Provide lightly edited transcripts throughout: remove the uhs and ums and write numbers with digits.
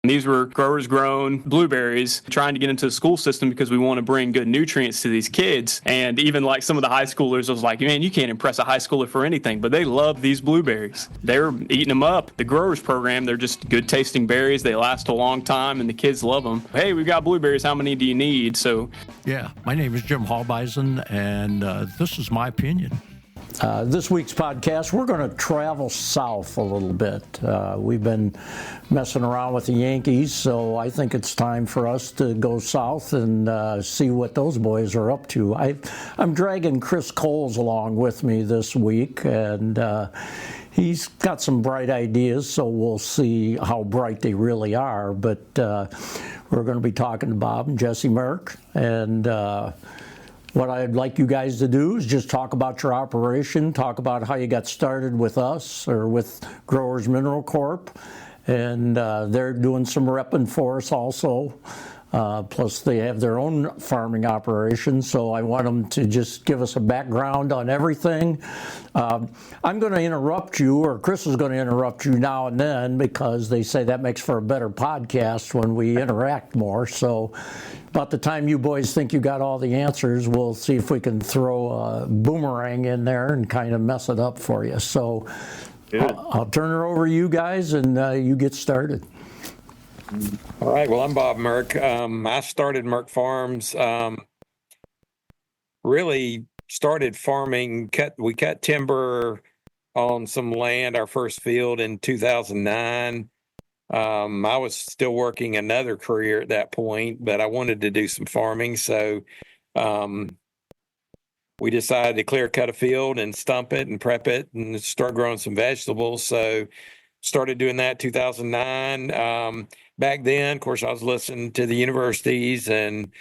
These were growers grown blueberries trying to get into the school system because we want to bring good nutrients to these kids. And even like some of the high schoolers was like, man, you can't impress a high schooler for anything, but they love these blueberries. They're eating them up. The growers program, they're just good tasting berries. They last a long time and the kids love them. Hey, we've got blueberries. How many do you need? So, yeah, my name is Jim Halbeisen, and this is my opinion. This week's podcast, we're going to travel south a little bit. We've been messing around with the Yankees, so I think it's time for us to go south and see what those boys are up to. I'm dragging Chris Kohls along with me this week, and he's got some bright ideas, so we'll see how bright they really are. But we're going to be talking to Bob and Jesse Merck, and what I'd like you guys to do is just talk about your operation, talk about how you got started with us or with Growers Mineral Corp. And they're doing some repping for us also. Plus they have their own farming operation, so I want them to just give us a background on everything. I'm going to interrupt you, or Chris is going to interrupt you now and then, because they say that makes for a better podcast when we interact more. So about the time you boys think you got all the answers, we'll see if we can throw a boomerang in there and kind of mess it up for you. So I'll turn it over to you guys, and you get started. All right. Well, I'm Bob Merck. I started Merck Farms. Really started farming. We cut timber on some land, our first field, in 2009. I was still working another career at that point, but I wanted to do some farming. So we decided to clear cut a field and stump it and prep it and start growing some vegetables. So started doing that 2009. Back then, of course, I was listening to the universities and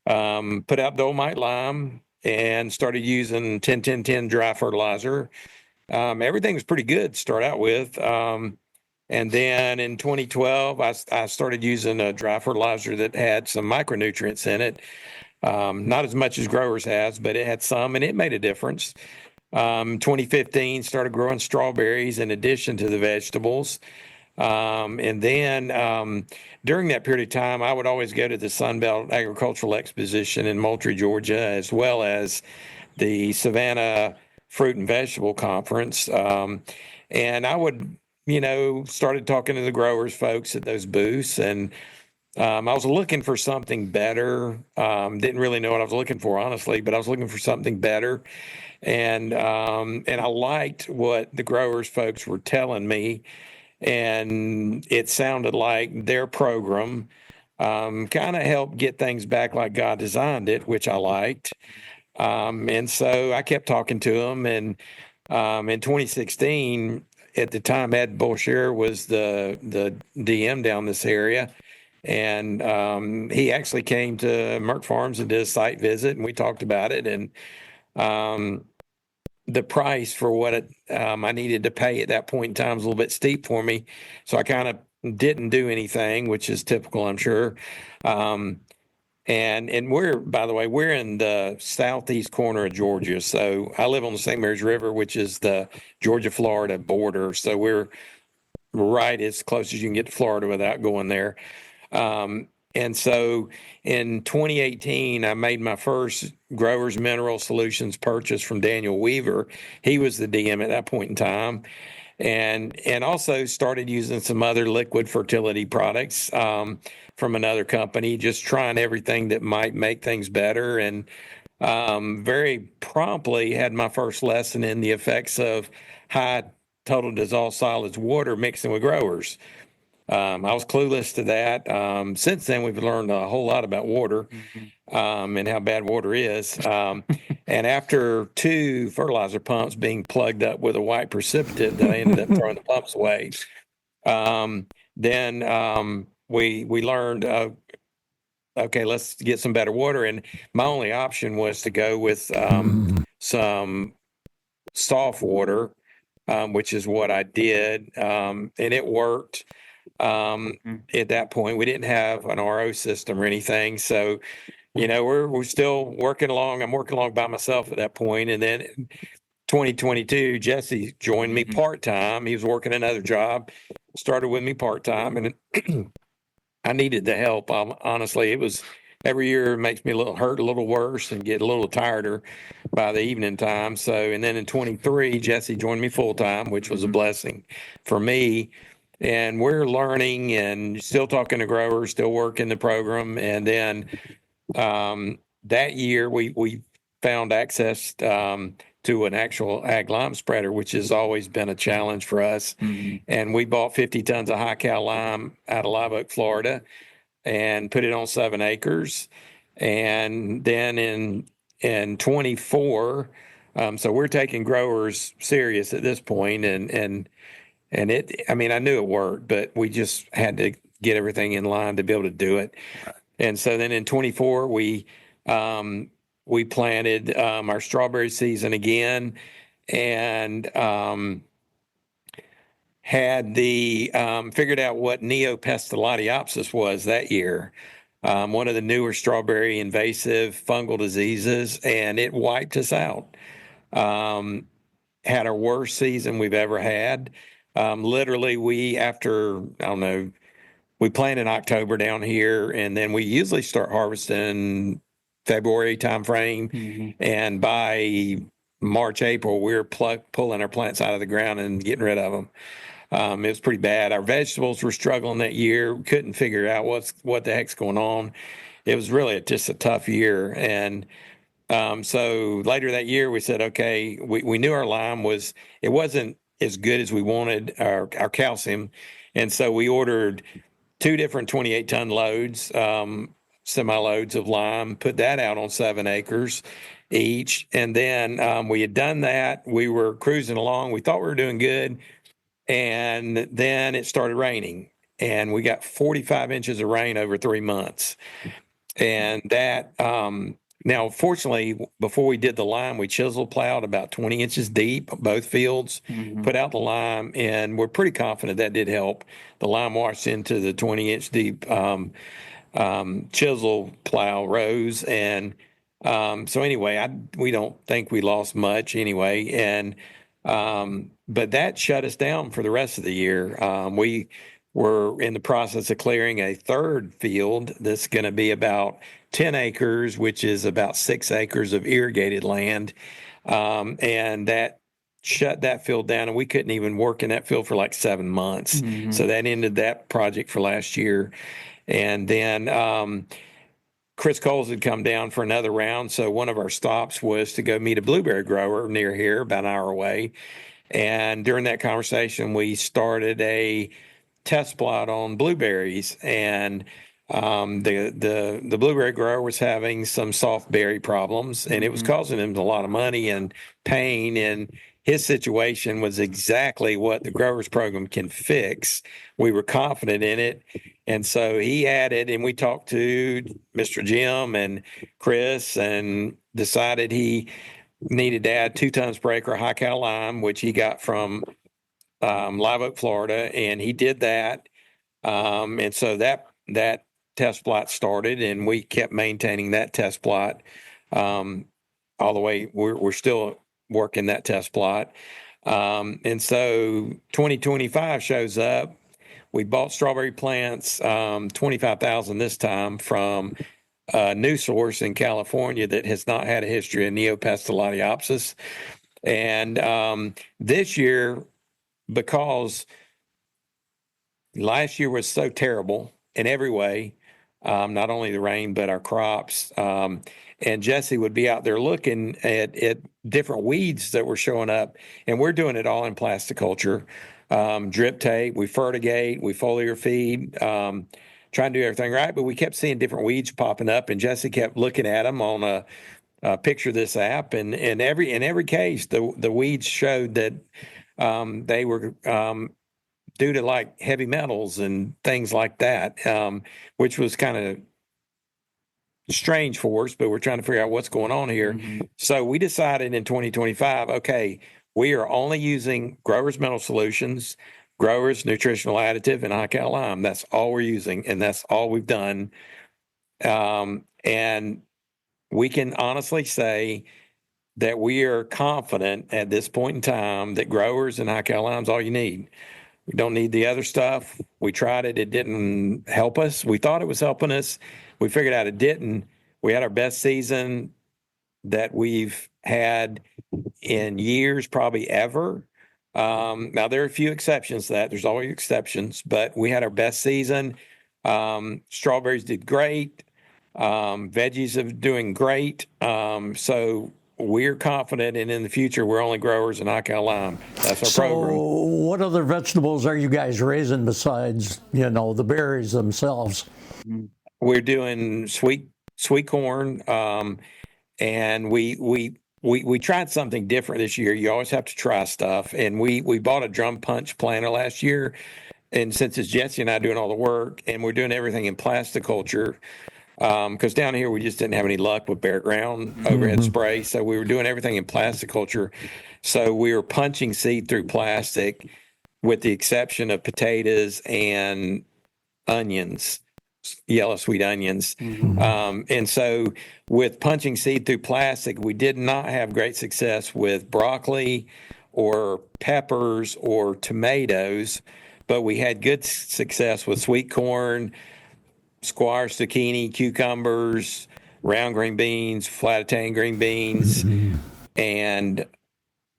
put out dolomite lime and started using 10-10-10 dry fertilizer. Everything was pretty good to start out with. And then in 2012, I started using a dry fertilizer that had some micronutrients in it. Not as much as Growers has, but it had some, and it made a difference. 2015, started growing strawberries in addition to the vegetables. And then during that period of time, I would always go to the Sunbelt Agricultural Exposition in Moultrie, Georgia, as well as the Savannah Fruit and Vegetable Conference. And I would, started talking to the growers folks at those booths, and I was looking for something better. Didn't really know what I was looking for, honestly, but I was looking for something better. And I liked what the growers folks were telling me. And it sounded like their program kind of helped get things back like God designed it, which I liked. And so I kept talking to them. And in 2016, at the time, Ed Bolsher was the DM down this area. And he actually came to Merck Farms and did a site visit, and we talked about it. And the price for what I needed to pay at that point in time was a little bit steep for me. So I kind of didn't do anything, which is typical, I'm sure. And we're, by the way, we're in the southeast corner of Georgia. So I live on the St. Mary's River, which is the Georgia-Florida border. So we're right as close as you can get to Florida without going there. And so in 2018, I made my first Growers Mineral Solutions purchase from Daniel Weaver. He was the DM at that point in time. And also started using some other liquid fertility products from another company, just trying everything that might make things better. And very promptly had my first lesson in the effects of high total dissolved solids water mixing with growers. I was clueless to that. Since then, we've learned a whole lot about water and how bad water is. And after 2 fertilizer pumps being plugged up with a white precipitate that I ended up throwing the pumps away, then we learned, okay, let's get some better water. And my only option was to go with some soft water, which is what I did, and it worked. At that point, we didn't have an RO system or anything, so we're still working along. I'm working along by myself at that point, and then 2022, Jesse joined me part time. He was working another job, started with me part time, and I needed the help. Honestly, it was every year it makes me hurt a little worse and get a little tireder by the evening time. So, and then in 23, Jesse joined me full time, which was a blessing for me. And we're learning and still talking to growers, still working the program. And then that year we found access to an actual ag lime spreader, which has always been a challenge for us. And we bought 50 tons of high cal lime out of Live Oak, Florida, and put it on 7 acres. And then in 24, so we're taking growers serious at this point, and it, I mean, I knew it worked, but we just had to get everything in line to be able to do it. And so then in 24, we planted our strawberry season again, and had the figured out what neopestalotiopsis was that year, one of the newer strawberry invasive fungal diseases, and it wiped us out. Had our worst season we've ever had. Literally, after, I don't know, we plant in October down here, and then we usually start harvesting February timeframe. And by March, April, we're pulling our plants out of the ground and getting rid of them. It was pretty bad. Our vegetables were struggling that year. We couldn't figure out what the heck's going on. It was really just a tough year. And so later that year, we said, okay, we knew our lime it wasn't as good as we wanted, our calcium. And so we ordered 2 different 28-ton loads, semi-loads of lime, put that out on 7 acres each. And then we had done that. We were cruising along. We thought we were doing good. And then it started raining, and we got 45 inches of rain over 3 months. And that, now, fortunately, before we did the lime, we chisel plowed about 20 inches deep, both fields, put out the lime, and we're pretty confident that did help. The lime washed into the 20-inch deep chisel plow rows. And so anyway, we don't think we lost much anyway. And but that shut us down for the rest of the year. We were in the process of clearing a third field that's going to be about 10 acres, which is about 6 acres of irrigated land. And that shut that field down, and we couldn't even work in that field for like 7 months. So that ended that project for last year. And then Chris Coles had come down for another round. So one of our stops was to go meet a blueberry grower near here, about an hour away. And during that conversation, we started a test plot on blueberries. And the blueberry grower was having some soft berry problems, and it was causing him a lot of money and pain. And his situation was exactly what the growers program can fix. We were confident in it. And so he added, and we talked to Mr. Jim and Chris and decided he needed to add 2 tons per acre high cal lime, which he got from Live Oak, Florida. And he did that. And so that test plot started, and we kept maintaining that test plot all the way. We're still working that test plot. And so 2025 shows up. We bought strawberry plants, 25,000 this time, from a new source in California that has not had a history of neopestalotiopsis. And this year, because last year was so terrible in every way, not only the rain, but our crops. And Jesse would be out there looking at different weeds that were showing up, and we're doing it all in plasticulture. Drip tape, we fertigate, we foliar feed, trying to do everything right, but we kept seeing different weeds popping up, and Jesse kept looking at them on a picture of this app, and in every case, the weeds showed that they were due to like heavy metals and things like that, which was kind of strange for us, but we're trying to figure out what's going on here. So we decided in 2025, okay, we are only using Growers Mineral Solutions, Growers Nutritional Additive, and high cal lime. That's all we're using, and that's all we've done. And we can honestly say that we are confident at this point in time that Growers and high cal lime is all you need. We don't need the other stuff. We tried it. It didn't help us. We thought it was helping us. We figured out it didn't. We had our best season that we've had in years, probably ever. Now, there are a few exceptions to that. There's always exceptions, but we had our best season. Strawberries did great. Veggies are doing great. So we're confident, and in the future, we're only growers in Ocala Lime. That's our program. So what other vegetables are you guys raising besides, the berries themselves? We're doing sweet corn, and we tried something different this year. You always have to try stuff, and we bought a drum punch planter last year, and since it's Jesse and I doing all the work, and we're doing everything in plasticulture, because down here we just didn't have any luck with bare ground overhead spray, so we were doing everything in plasticulture. So we were punching seed through plastic, with the exception of potatoes and onions, yellow sweet onions. And so with punching seed through plastic, we did not have great success with broccoli or peppers or tomatoes, but we had good success with sweet corn, squash, zucchini, cucumbers, round green beans, flat Italian green beans, and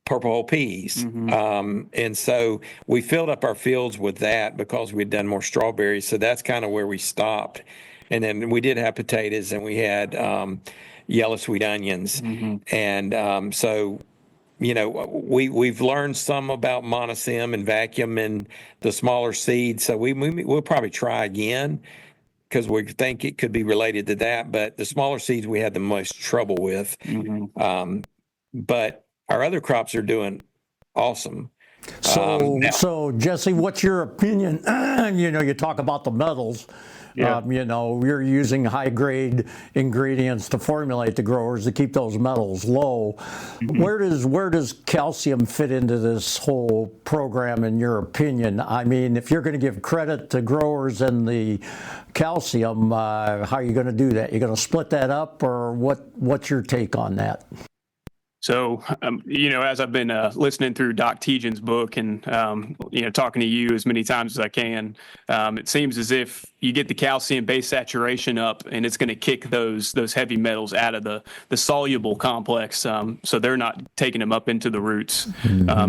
purple whole peas. And so we filled up our fields with that because we'd done more strawberries. So that's kind of where we stopped. And then we did have potatoes, and we had yellow sweet onions. And so, we've learned some about monosim and vacuum and the smaller seeds. So we'll probably try again, because we think it could be related to that. But the smaller seeds we had the most trouble with. But our other crops are doing awesome. So Jesse, what's your opinion? You talk about the metals. Yeah. You're using high grade ingredients to formulate the growers to keep those metals low. Where does calcium fit into this whole program, in your opinion? I mean, if you're going to give credit to growers and the calcium, how are you going to do that? You're going to split that up, or what's your take on that? So, as I've been listening through Doc Tejan's book and, talking to you as many times as I can, it seems as if you get the calcium base saturation up, and it's going to kick those heavy metals out of the soluble complex, so they're not taking them up into the roots.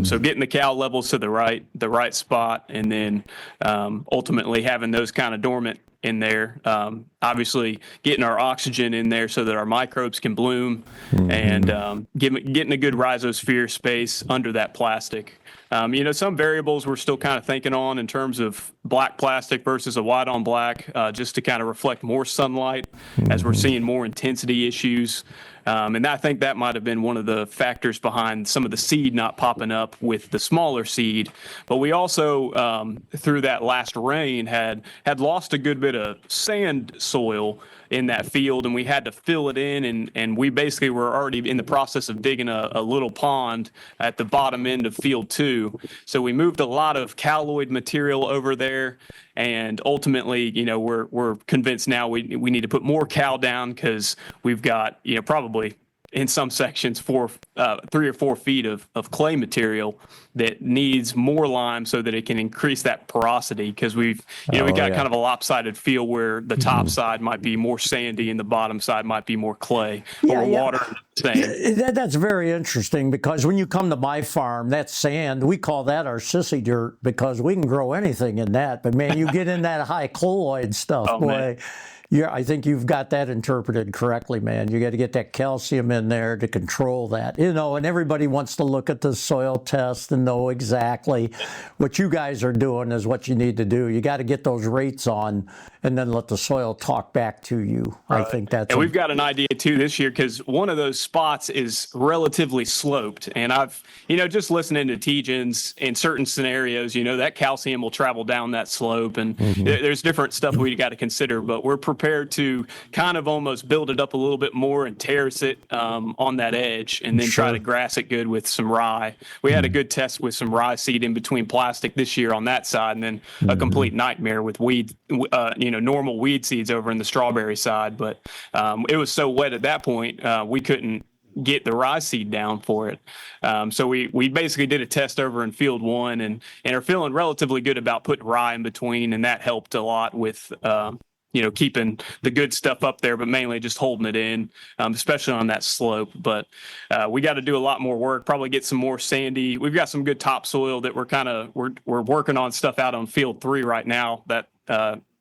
So getting the cal levels to the right spot, and then ultimately having those kind of dormant in there, obviously getting our oxygen in there so that our microbes can bloom, and getting a good rhizosphere space under that plastic. Some variables we're still kind of thinking on in terms of black plastic versus a white on black, just to kind of reflect more sunlight as we're seeing more intensity issues. And I think that might have been one of the factors behind some of the seed not popping up with the smaller seed. But we also, through that last rain, had lost a good bit of sand soil in that field, and we had to fill it in, and we basically were already in the process of digging a little pond at the bottom end of field 2. So we moved a lot of calloid material over there, and ultimately, we're convinced now we need to put more cal down, because we've got, probably in some sections 3 or 4 feet of clay material that needs more lime so that it can increase that porosity, because we've got kind of a lopsided feel where the top side might be more sandy and the bottom side might be more clay or water sand. That's very interesting, because when you come to my farm, that sand, we call that our sissy dirt, because we can grow anything in that. But man, you get in that high colloid stuff, boy. Man. Yeah, I think you've got that interpreted correctly, man. You got to get that calcium in there to control that, and everybody wants to look at the soil test and know exactly what you guys are doing is what you need to do. You got to get those rates on and then let the soil talk back to you. Right. I think that's. And we've got an idea too this year, because one of those spots is relatively sloped, and I've, just listening to Tejan's, in certain scenarios, that calcium will travel down that slope, and there's different stuff we got to consider, but we're prepared to kind of almost build it up a little bit more and terrace it on that edge, and then try to grass it good with some rye. We had a good test with some rye seed in between plastic this year on that side, and then a complete nightmare with weed, normal weed seeds over in the strawberry side. But it was so wet at that point, we couldn't get the rye seed down for it. So we basically did a test over in field 1 and are feeling relatively good about putting rye in between, and that helped a lot with keeping the good stuff up there, but mainly just holding it in, especially on that slope. But we got to do a lot more work, probably get some more sandy. We've got some good topsoil that we're working on stuff out on field 3 right now, that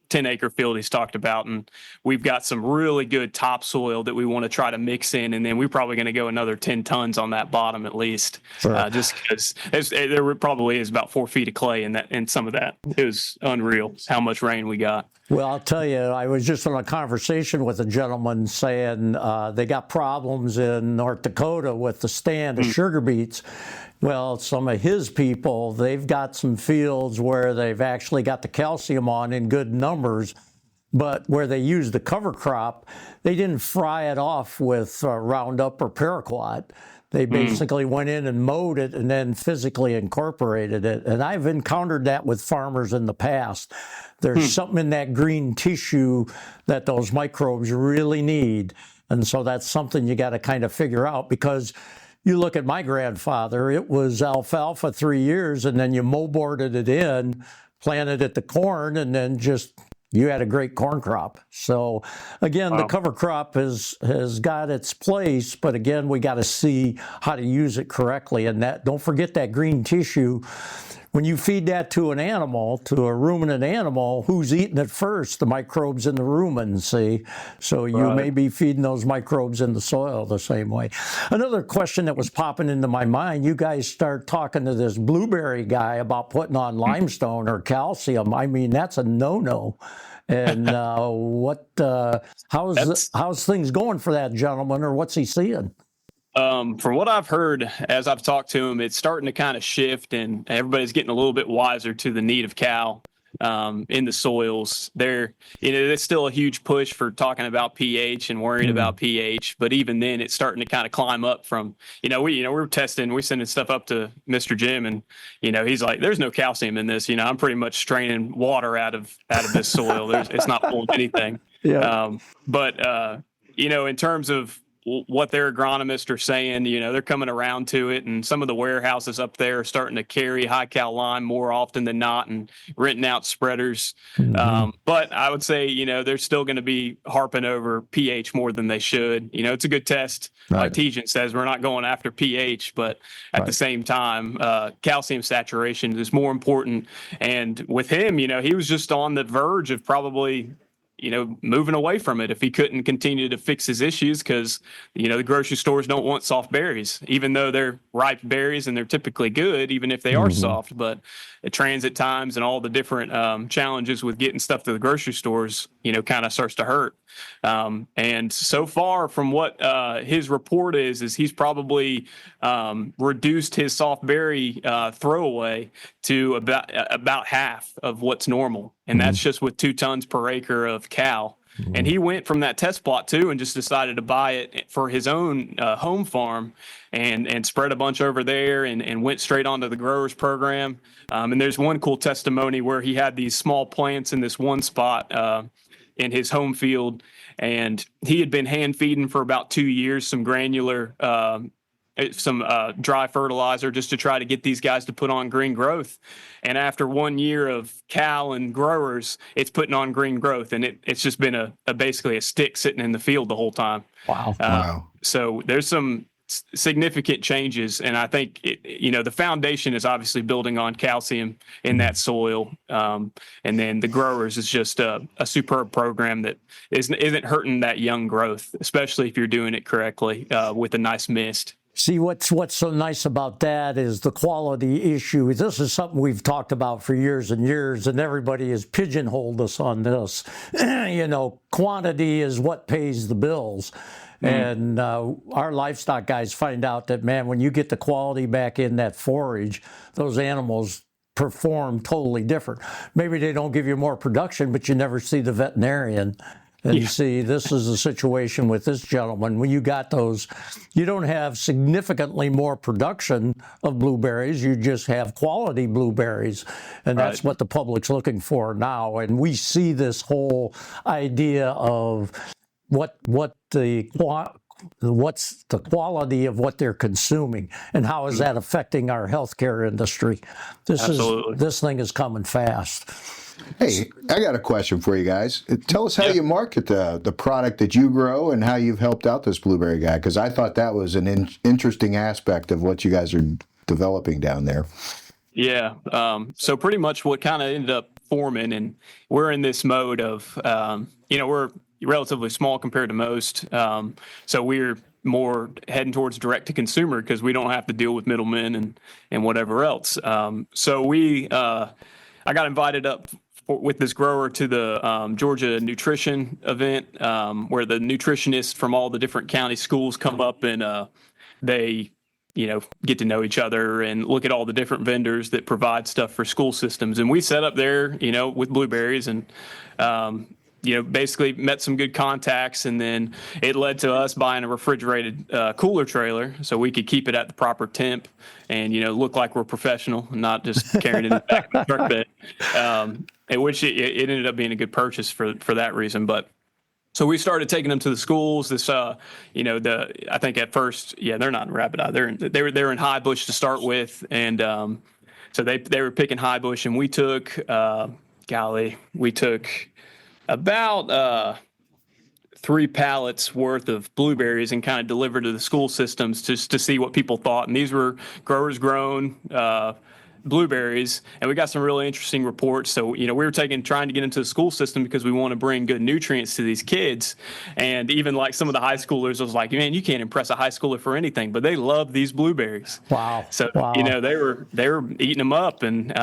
10-acre field he's talked about. And we've got some really good topsoil that we want to try to mix in. And then we're probably going to go another 10 tons on that bottom at least, just because there probably is about 4 feet of clay in some of that. It was unreal how much rain we got. Well, I'll tell you, I was just in a conversation with a gentleman saying they got problems in North Dakota with the stand of sugar beets. Well, some of his people, they've got some fields where they've actually got the calcium on in good numbers, but where they used the cover crop, they didn't fry it off with Roundup or Paraquat. They basically went in and mowed it and then physically incorporated it. And I've encountered that with farmers in the past. There's something in that green tissue that those microbes really need. And so that's something you got to kind of figure out, because you look at my grandfather, it was alfalfa 3 years, and then you mow-boarded it in, planted it to corn, and then you had a great corn crop. So again, the cover crop has got its place, but again, we got to see how to use it correctly. And that, don't forget that green tissue. When you feed that to an animal, to a ruminant animal, who's eating it first? The microbes in the rumen, see? So you may be feeding those microbes in the soil the same way. Another question that was popping into my mind, you guys start talking to this blueberry guy about putting on limestone or calcium. I mean, that's a no-no. And how's things going for that gentleman, or what's he seeing? From what I've heard, as I've talked to him, it's starting to kind of shift, and everybody's getting a little bit wiser to the need of cal in the soils. There's still a huge push for talking about pH and worrying about pH, but even then, it's starting to kind of climb up from. We're testing, we're sending stuff up to Mr. Jim, and he's like, "There's no calcium in this." I'm pretty much straining water out of this soil. It's not pulling anything. Yeah. In terms of what their agronomists are saying, they're coming around to it, and some of the warehouses up there are starting to carry high cal lime more often than not and renting out spreaders. But I would say, they're still going to be harping over pH more than they should. It's a good test. Right. Like Tejan says, we're not going after pH, but at the same time, calcium saturation is more important. And with him, he was just on the verge of probably moving away from it if he couldn't continue to fix his issues, because, the grocery stores don't want soft berries, even though they're ripe berries and they're typically good, even if they are soft. But the transit times and all the different challenges with getting stuff to the grocery stores, kind of starts to hurt. And so far from what his report is he's probably reduced his soft berry throwaway to about half of what's normal. And that's just with 2 tons per acre of cal. And he went from that test plot too and just decided to buy it for his own home farm and spread a bunch over there and went straight onto the growers program. And there's one cool testimony where he had these small plants in this one spot in his home field, and he had been hand feeding for about 2 years some granular dry fertilizer just to try to get these guys to put on green growth. And after 1 year of cal and growers, it's putting on green growth, and it's just been basically a stick sitting in the field the whole time. Wow. So there's some significant changes, and I think the foundation is obviously building on calcium in that soil, and then the growers is just a superb program that isn't hurting that young growth, especially if you're doing it correctly with a nice mist. See, what's so nice about that is the quality issue. This is something we've talked about for years and years, and everybody has pigeonholed us on this. Quantity is what pays the bills. And our livestock guys find out that, man, when you get the quality back in that forage, those animals perform totally different. Maybe they don't give you more production, but you never see the veterinarian. And you see, this is a situation with this gentleman. When you got those, you don't have significantly more production of blueberries. You just have quality blueberries. And that's what the public's looking for now. And we see this whole idea of what the what's the quality of what they're consuming, and how is that affecting our healthcare industry. This thing is coming fast. Hey, I got a question for you guys. Tell us how you market the product that you grow and how you've helped out this blueberry guy, because I thought that was an interesting aspect of what you guys are developing down there. Yeah. So pretty much what kind of ended up forming, and we're in this mode of, we're relatively small compared to most. So we're more heading towards direct to consumer because we don't have to deal with middlemen and whatever else. So I got invited up with this grower to the Georgia nutrition event, where the nutritionists from all the different county schools come up and they get to know each other and look at all the different vendors that provide stuff for school systems. And we set up there, with Blueberries and, basically met some good contacts. And then it led to us buying a refrigerated cooler trailer so we could keep it at the proper temp and, look like we're professional and not just carrying it in the back of the truck bed. Which it ended up being a good purchase for that reason. But so we started taking them to the schools. This, I think at first, they're not in Rapid Eye. They're in High Bush to start with, and so they were picking High Bush, and we took, about 3 pallets worth of blueberries and kind of delivered to the school systems just to see what people thought. And these were growers grown blueberries, and we got some really interesting reports. So, we were trying to get into the school system because we want to bring good nutrients to these kids. And even like some of the high schoolers was like, man, you can't impress a high schooler for anything, but they love these blueberries. Wow. So, wow. they were eating them up, and,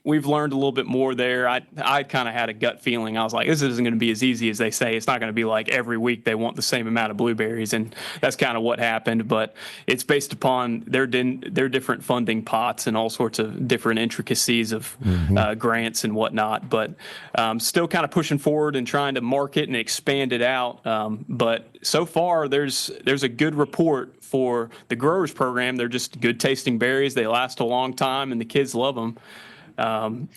we've learned a little bit more there. I kind of had a gut feeling. I was like, this isn't going to be as easy as they say. It's not going to be like every week they want the same amount of blueberries, and that's kind of what happened. But it's based upon their different funding pots and all sorts of different intricacies of grants and whatnot. But still kind of pushing forward and trying to market and expand it out. But so far, there's a good report for the growers program. They're just good tasting berries. They last a long time, and the kids love them.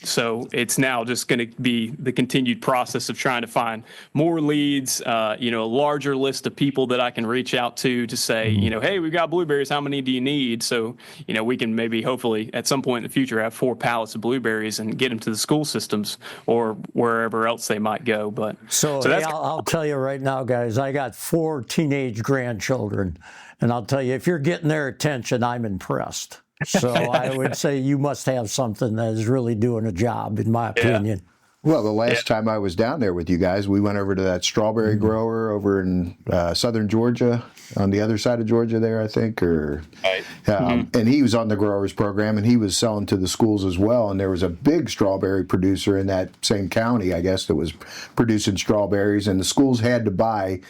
So it's now just going to be the continued process of trying to find more leads, a larger list of people that I can reach out to say, hey, we've got blueberries. How many do you need? So, we can maybe hopefully at some point in the future have 4 pallets of blueberries and get them to the school systems or wherever else they might go. But so that's, I'll tell you right now, guys, I got 4 teenage grandchildren, and I'll tell you, if you're getting their attention, I'm impressed. So I would say you must have something that is really doing a job, in my opinion. Well, the last time I was down there with you guys, we went over to that strawberry grower over in southern Georgia, on the other side of Georgia there, I think. And he was on the growers program, and he was selling to the schools as well. And there was a big strawberry producer in that same county, I guess, that was producing strawberries. And the schools had to buy,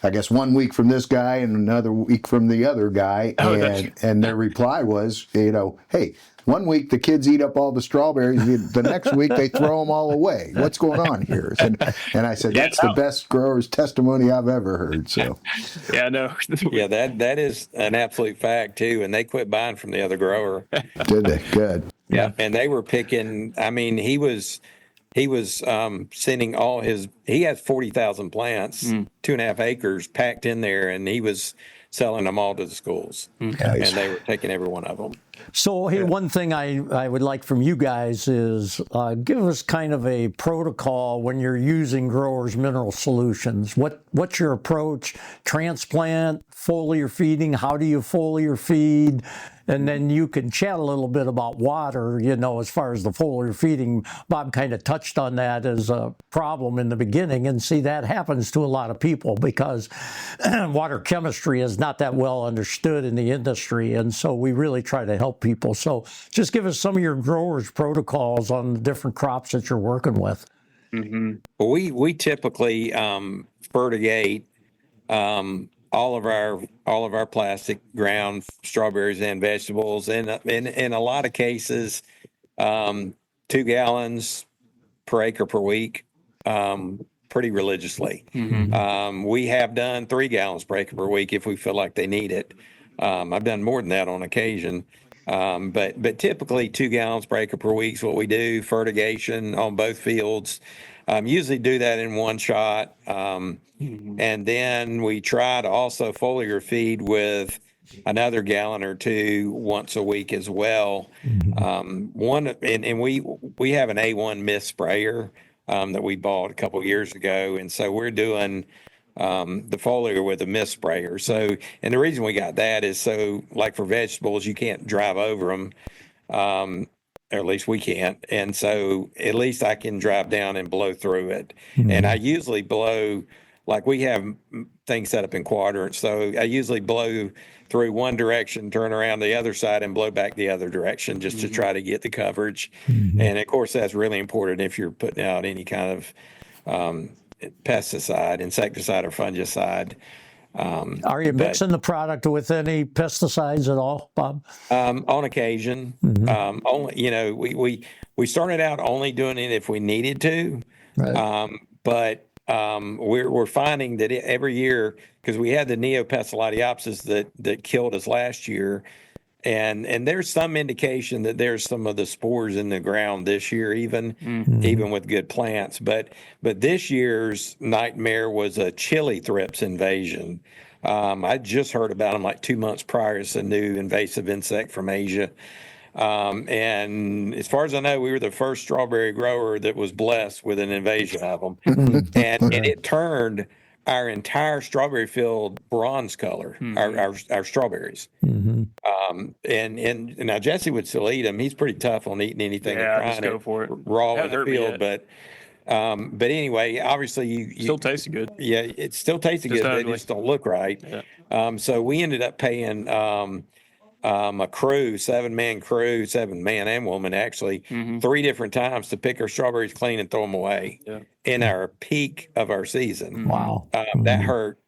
I guess, 1 week from this guy and another week from the other guy. And their reply was, hey, 1 week the kids eat up all the strawberries. The next week they throw them all away. What's going on here? And I said, that's the best grower's testimony I've ever heard. So, that is an absolute fact too. And they quit buying from the other grower. Did they? Good. Yeah. And they were picking, he was sending all he has 40,000 plants, 2.5 acres packed in there, and he was selling them all to the schools. And they were taking every one of them. So, hey, one thing I would like from you guys is give us kind of a protocol when you're using growers' mineral solutions. What's your approach? Transplant, foliar feeding? How do you foliar feed? And then you can chat a little bit about water, as far as the foliar feeding. Bob kind of touched on that as a problem in the beginning, and see, that happens to a lot of people because water chemistry is not that well understood in the industry, and so we really try to help people. So just give us some of your growers' protocols on the different crops that you're working with. Well, we typically fertigate all of our plastic ground strawberries and vegetables, and in a lot of cases, 2 gallons per acre per week, pretty religiously. We have done 3 gallons per acre per week if we feel like they need it. I've done more than that on occasion, but typically 2 gallons per acre per week is what we do. Fertigation on both fields. Usually do that in one shot. And then we try to also foliar feed with another gallon or two once a week as well. We have an A1 mist sprayer that we bought a couple years ago, and so we're doing the foliar with a mist sprayer. So, and the reason we got that is so, like for vegetables, you can't drive over them, or at least we can't. And so, at least I can drive down and blow through it. And I usually blow, like we have things set up in quadrants, so I usually blow through one direction, turn around the other side, and blow back the other direction just to try to get the coverage. And of course, that's really important if you're putting out any kind of pesticide, insecticide, or fungicide. Are you mixing the product with any pesticides at all, Bob? On occasion, only we started out only doing it if we needed to, Right. but we're finding that every year, because we had the Neopestalotiopsis that killed us last year, and there's some indication that there's some of the spores in the ground this year, even with good plants. But this year's nightmare was a chili thrips invasion. I just heard about them like 2 months prior. It's a new invasive insect from Asia. And as far as I know, we were the first strawberry grower that was blessed with an invasion of them. and it turned our entire strawberry field bronze color, our strawberries. And now Jesse would still eat them. He's pretty tough on eating anything Yeah, and just trying go it for it. raw in Hasn't the hurt me field. yet. But anyway, obviously you Still tasted good. yeah, it still tasted Just good, but ugly. it just don't look right. Yeah. So we ended up paying a crew, 7-man crew, 7-man and woman actually, 3 different times to pick our strawberries clean and throw them away in our peak of our season. Wow. That hurt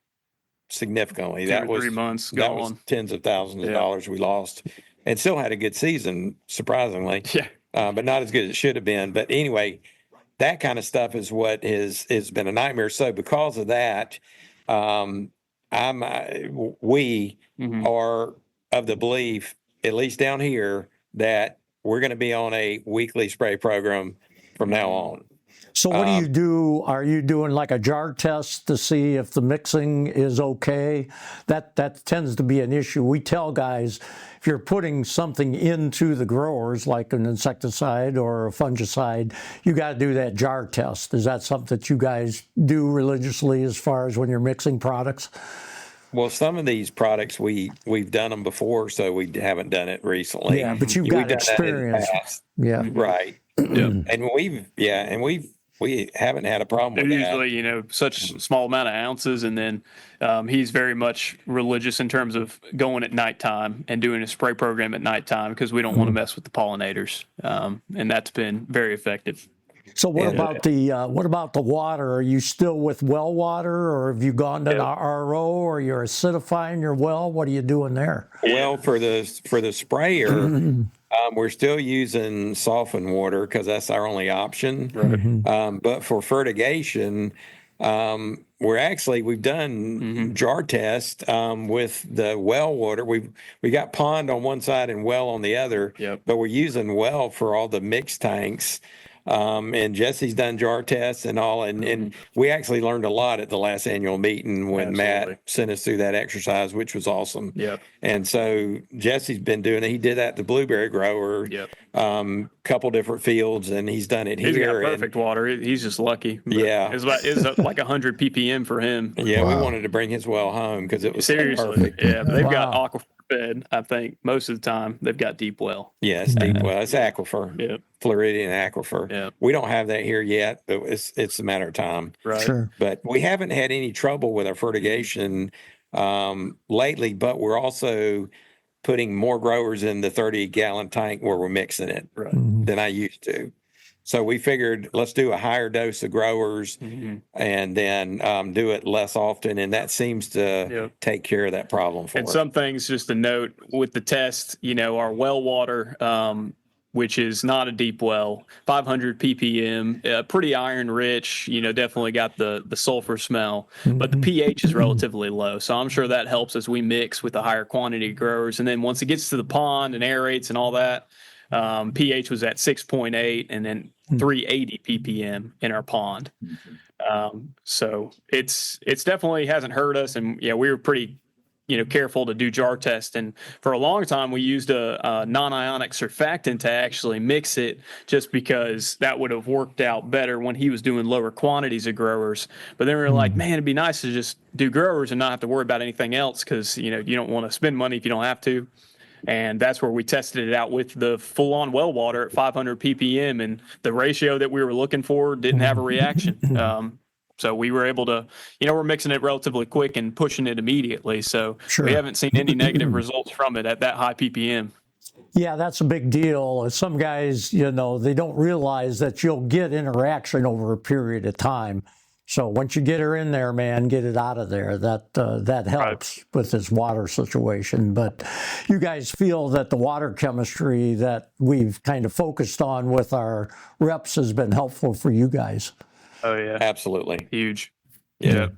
significantly. 2 That or was 3 months that was gone. tens of thousands of dollars we lost, and still had a good season, surprisingly. Yeah. But not as good as it should have been. But anyway, that kind of stuff is what has been a nightmare. So because of that, we are of the belief, at least down here, that we're going to be on a weekly spray program from now on. So what do you do? Are you doing like a jar test to see if the mixing is okay? That tends to be an issue. We tell guys, if you're putting something into the growers, like an insecticide or a fungicide, you got to do that jar test. Is that something that you guys do religiously as far as when you're mixing products? Well, some of these products we've done them before, so we haven't done it recently. Yeah, but you've We've got done that in the experience. past. Yeah. Right. And we haven't had a problem They're with that. usually, such small amount of ounces, and then he's very much religious in terms of going at nighttime and doing a spray program at nighttime because we don't want to mess with the pollinators, and that's been very effective. So what about the water? Are you still with well water, or have you gone to the RO, or you're acidifying your well? What are you doing there? Well, for the sprayer, we're still using softened water because that's our only option. But for fertigation, we've done jar tests with the well water. We got pond on one side and well on the other. But we're using well for all the mixed tanks. And Jesse's done jar tests and all, and we actually learned a lot at the last annual meeting when Matt sent us through that exercise, which was awesome. And so Jesse's been doing it. He did that at the blueberry grower, couple different fields, and he's done it He's here. got perfect water. He's just lucky. But it's like 100 ppm for him. We wanted to bring his well home because it was Seriously. perfect. Yeah, but they've got aquifer fed. I think most of the time they've got deep well. Yeah, it's deep well. It's aquifer. Floridian aquifer. We don't have that here yet, but it's a matter of time. Right. Sure. But we haven't had any trouble with our fertigation lately, but we're also putting more growers in the 30-gallon tank where we're mixing it than I used to. So we figured let's do a higher dose of growers and then do it less often. And that seems to take care of that problem for us. And some things just to note with the test, our well water, which is not a deep well, 500 ppm, pretty iron rich, definitely got the sulfur smell, but the pH is relatively low. So I'm sure that helps as we mix with the higher quantity growers. And then once it gets to the pond and aerates and all that, pH was at 6.8 and then 380 ppm in our pond. So it's definitely hasn't hurt us. And yeah, we were pretty, careful to do jar test. And for a long time, we used a non-ionic surfactant to actually mix it, just because that would have worked out better when he was doing lower quantities of growers. But then we were like, man, it'd be nice to just do growers and not have to worry about anything else, because, you don't want to spend money if you don't have to. And that's where we tested it out with the full-on well water at 500 ppm, and the ratio that we were looking for didn't have a reaction. So we were able to, we're mixing it relatively quick and pushing it immediately. So we haven't seen any negative results from it at that high ppm. Yeah, that's a big deal. Some guys, they don't realize that you'll get interaction over a period of time. So once you get her in there, man, get it out of there. That helps with this water situation. But you guys feel that the water chemistry that we've kind of focused on with our reps has been helpful for you guys. Oh yeah, absolutely, huge. Yeah,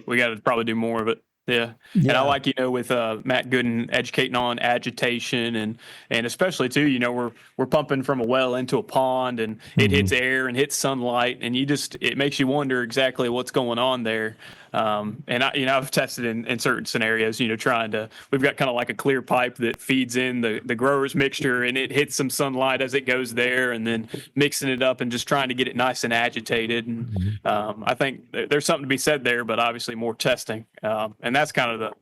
we got to probably do more of it. Yeah. And I like, with Matt Gooden educating on agitation and especially too, we're pumping from a well into a pond, and it hits air and hits sunlight, and it makes you wonder exactly what's going on there. And I've tested in certain scenarios, we've got kind of like a clear pipe that feeds in the grower's mixture, and it hits some sunlight as it goes there, and then mixing it up and just trying to get it nice and agitated. And I think there's something to be said there, but obviously more testing. And that's kind of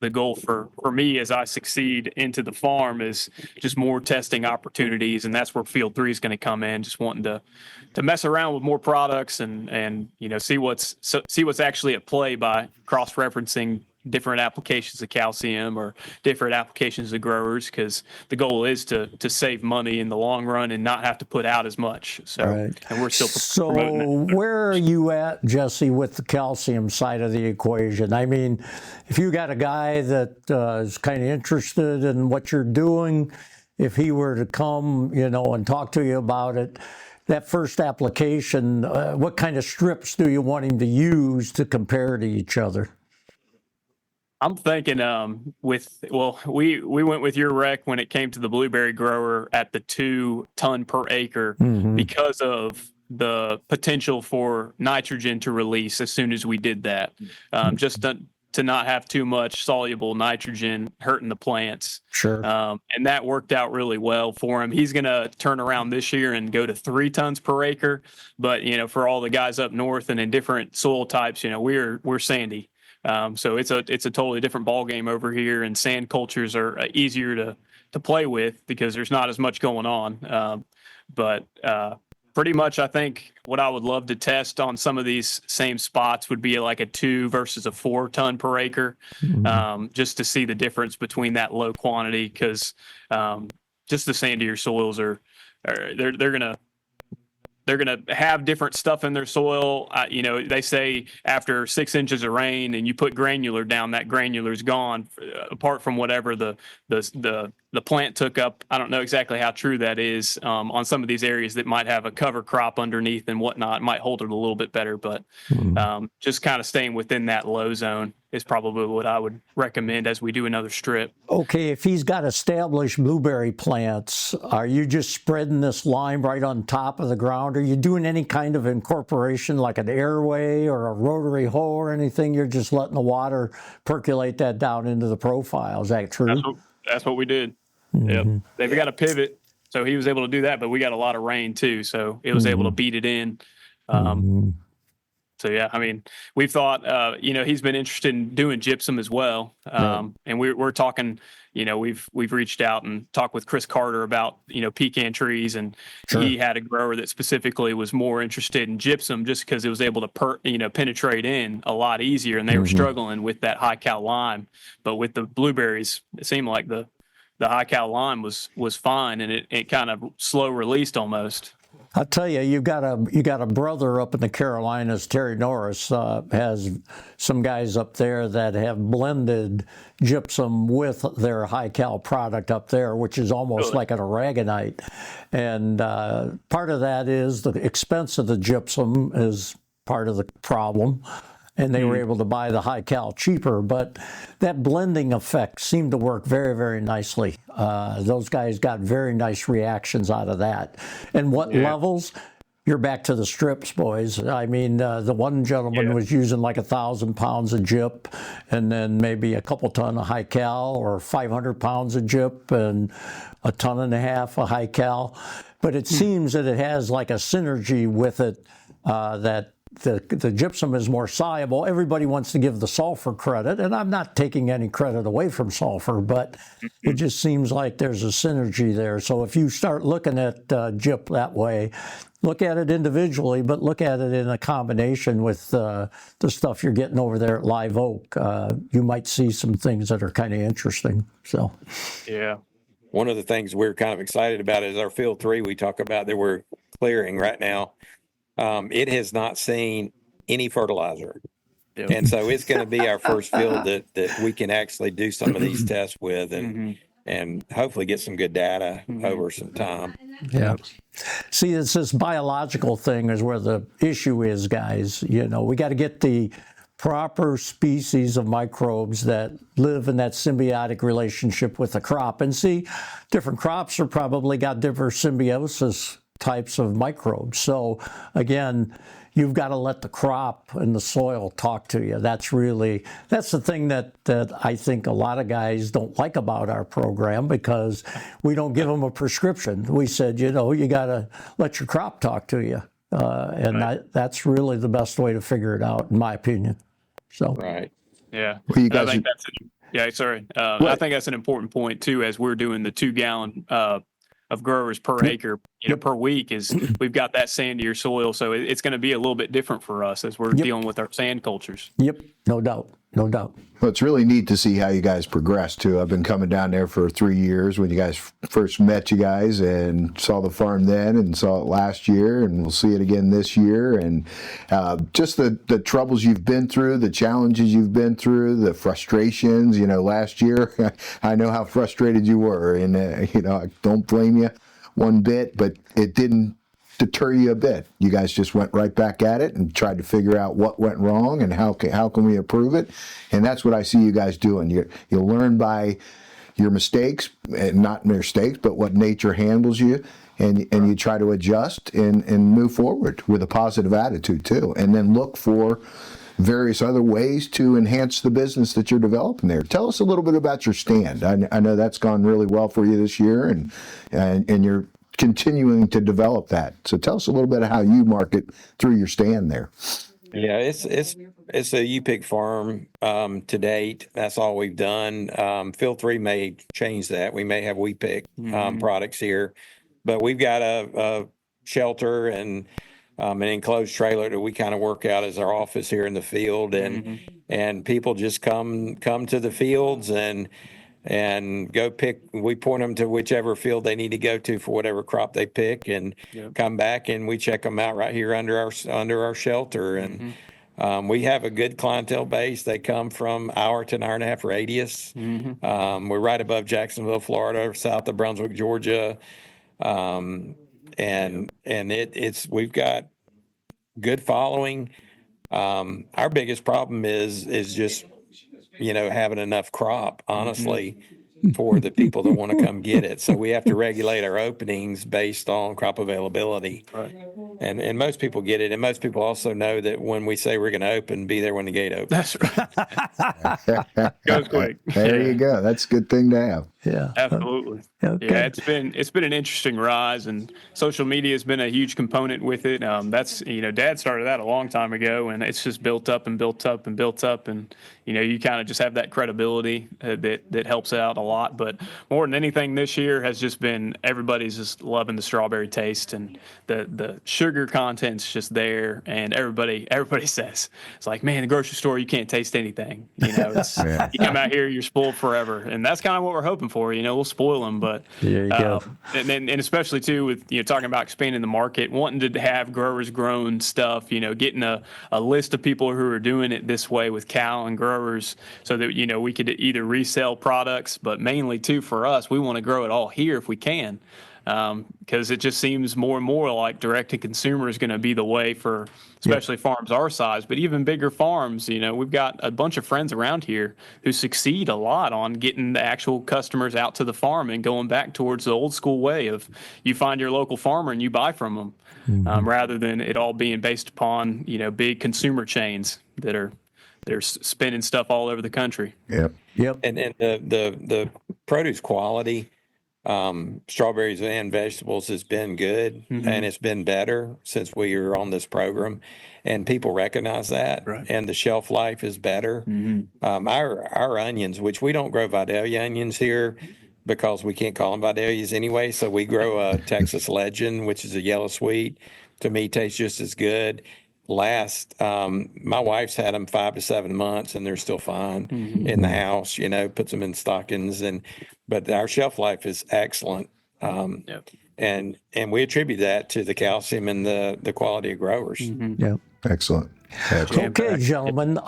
the goal for me as I succeed into the farm, is just more testing opportunities. And that's where Field 3 is going to come in, just wanting to mess around with more products and see what's actually at play by cross-referencing different applications of calcium or different applications of growers, because the goal is to save money in the long run and not have to put out as much. So, and we're still promoting it. Where are you at, Jesse, with the calcium side of the equation? I mean, if you got a guy that is kind of interested in what you're doing, if he were to come, and talk to you about it, that first application, what kind of strips do you want him to use to compare to each other? I'm thinking we went with your rec when it came to the blueberry grower at the 2 ton per acre, because of the potential for nitrogen to release as soon as we did that. Just to not have too much soluble nitrogen hurting the plants. Sure. And that worked out really well for him. He's going to turn around this year and go to 3 tons per acre. But, for all the guys up north and in different soil types, we're sandy. So it's a totally different ball game over here, and sand cultures are easier to play with because there's not as much going on. But pretty much, I think what I would love to test on some of these same spots would be like a 2 versus a 4 ton per acre, just to see the difference between that low quantity, because just the sandier soils they're going to have different stuff in their soil. They say after 6 inches of rain and you put granular down, that granular is gone, apart from whatever the plant took up. I don't know exactly how true that is on some of these areas that might have a cover crop underneath and whatnot. It might hold it a little bit better, but just kind of staying within that low zone is probably what I would recommend as we do another strip. Okay, if he's got established blueberry plants, are you just spreading this lime right on top of the ground? Are you doing any kind of incorporation like an airway or a rotary hoe or anything? You're just letting the water percolate that down into the profile. Is that true? That's what we did. Yep. They've got a pivot, so he was able to do that, but we got a lot of rain too, so it was able to beat it in. So yeah, I mean, we've thought, he's been interested in doing gypsum as well, and we're talking. We've reached out and talked with Chris Carter about pecan trees, and he had a grower that specifically was more interested in gypsum just because it was able to penetrate in a lot easier, and they were struggling with that high cal lime. But with the blueberries, it seemed like the high cal lime was fine, and it kind of slow released almost. I'll tell you, you got a brother up in the Carolinas, Terry Norris, has some guys up there that have blended gypsum with their high-cal product up there, which is almost like an aragonite. And part of that is the expense of the gypsum is part of the problem. and they were able to buy the high cal cheaper. But that blending effect seemed to work very, very nicely. Those guys got very nice reactions out of that. And what levels? You're back to the strips, boys. I mean, the one gentleman was using like 1,000 pounds of gyp, and then maybe a couple ton of high cal, or 500 pounds of gyp and 1.5 tons of high cal. But it seems that it has like a synergy with it, that the gypsum is more soluble. Everybody wants to give the sulfur credit, and I'm not taking any credit away from sulfur, but it just seems like there's a synergy there. So if you start looking at gyp that way, look at it individually, but look at it in a combination with the stuff you're getting over there at Live Oak. You might see some things that are kind of interesting. So, Yeah. One of the things we're kind of excited about is our field 3 we talk about that we're clearing right now. It has not seen any fertilizer. Yep. And so it's going to be our first field that we can actually do some of these tests with and hopefully get some good data over some time. yeah. See, it's this biological thing is where the issue is, guys. You know, we got to get the proper species of microbes that live in that symbiotic relationship with the crop. And see, different crops are probably got different symbiosis types of microbes. So again, you've got to let the crop and the soil talk to you. That's the thing that I think a lot of guys don't like about our program, because we don't give them a prescription. We said, you know, you got to let your crop talk to you. That's really the best way to figure it out, in my opinion. So, Right. Yeah. Well, you guys I think I think that's an important point too, as we're doing the 2 gallon of growers per acre, per week, is we've got that sandier soil. So it's going to be a little bit different for us as we're dealing with our sand cultures. Yep, no doubt. No doubt. Well, it's really neat to see how you guys progress too. I've been coming down there for 3 years when you guys first met you guys, and saw the farm then and saw it last year, and we'll see it again this year. And just the troubles you've been through, the challenges you've been through, the frustrations. You know, last year, I know how frustrated you were, and I don't blame you one bit, but it didn't deter you a bit. You guys just went right back at it and tried to figure out what went wrong and how can we improve it. And that's what I see you guys doing. You learn by your mistakes, and not mistakes, but what nature handles you, and you try to adjust and move forward with a positive attitude too, and then look for various other ways to enhance the business that you're developing there. Tell us a little bit about your stand. I know that's gone really well for you this year, and you're continuing to develop that. So tell us a little bit of how you market through your stand there. Yeah, it's a U-Pick farm to date. That's all we've done. Field 3 may change that. We may have We-Pick products here, but we've got a shelter and an enclosed trailer that we kind of work out as our office here in the field, and people just come to the fields and go pick. We point them to whichever field they need to go to for whatever crop they pick, and come back and we check them out right here under our shelter. And we have a good clientele base. They come from hour to an hour and a half radius. We're right above Jacksonville, Florida, south of Brunswick, Georgia, and we've got good following. Our biggest problem is just having enough crop, honestly, for the people that want to come get it. So we have to regulate our openings based on crop availability. Right. And most people get it. And most people also know that when we say we're going to open, be there when the gate opens. That's right. Goes quick. There you go. That's a good thing to have. Yeah, absolutely. Okay. Yeah, it's been an interesting rise, and social media has been a huge component with it. That's Dad started that a long time ago, and it's just built up and built up and built up, and you kind of just have that credibility that helps out a lot. But more than anything, this year has just been everybody's just loving the strawberry taste, and the sugar content's just there, and everybody says it's like, man, the grocery store you can't taste anything. You come out here, you're spoiled forever, and that's kind of what we're hoping for. We'll spoil them, but there you go. And especially too with talking about expanding the market, wanting to have growers grown stuff. Getting a list of people who are doing it this way with Cal and growers, so that we could either resell products, but mainly too for us, we want to grow it all here if we can. because it just seems more and more like direct to consumer is going to be the way for especially farms our size, but even bigger farms. We've got a bunch of friends around here who succeed a lot on getting the actual customers out to the farm and going back towards the old school way of you find your local farmer and you buy from them, rather than it all being based upon big consumer chains that are they're spinning stuff all over the country. Yep. And the produce quality, strawberries and vegetables has been good, and it's been better since we were on this program, and people recognize that. Right. And the shelf life is better. Our onions, which we don't grow Vidalia onions here because we can't call them Vidalias anyway, so we grow a Texas Legend, which is a yellow sweet. To me, tastes just as good. My wife's had them 5 to 7 months and they're still fine in the house, puts them in stockings, but our shelf life is excellent. And we attribute that to the calcium and the quality of growers. Yeah. Excellent. Okay, gentlemen,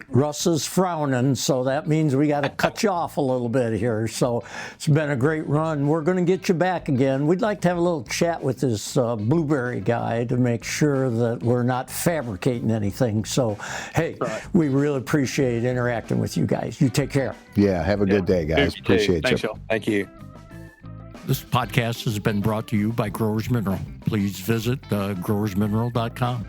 Russ is frowning, so that means we got to cut you off a little bit here. So it's been a great run. We're going to get you back again. We'd like to have a little chat with this blueberry guy to make sure that we're not fabricating anything. So, hey, we really appreciate interacting with you guys. You take care. Yeah, have a good day, guys. Appreciate Thanks, you. y'all. Thank you. This podcast has been brought to you by Growers Mineral. Please visit growersmineral.com.